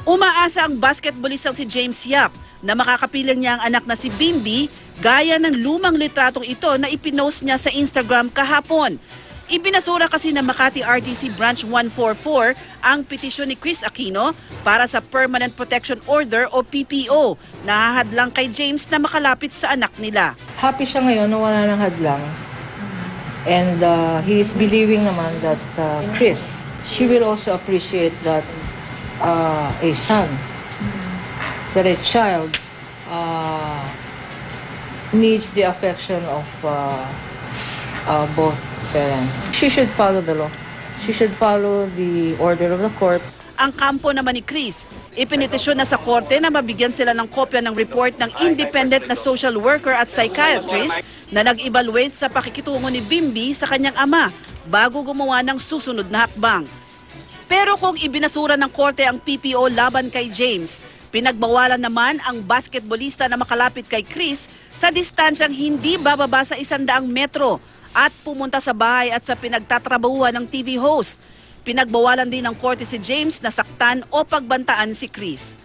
Umaasa ang basketballistang si James Yap na makakapiling niya ang anak na si Bimby gaya ng lumang litratong ito na ipinost niya sa Instagram kahapon. Ibinasura kasi ng Makati RTC Branch 144 ang petisyon ni Chris Aquino para sa Permanent Protection Order o PPO na hahadlang kay James na makalapit sa anak nila. Happy siya ngayon na wala nang hadlang. And he is believing naman that Chris, she will also appreciate that a son, that a child needs the affection of both parents. She should follow the law. She should follow the order of the court. Ang kampo naman ni Chris, ipinitisyon na sa korte na mabigyan sila ng kopya ng report ng independent na social worker at psychiatrist na nag-evaluate sa pakikitungo ni Bimby sa kanyang ama bago gumawa ng susunod na hakbang. Pero kung ibinasura ng korte ang PPO laban kay James, pinagbawalan naman ang basketballista na makalapit kay Chris sa distansyang hindi bababa sa 100 metro at pumunta sa bahay at sa pinagtatrabahuan ng TV host. Pinagbawalan din ng korte si James na saktan o pagbantaan si Chris.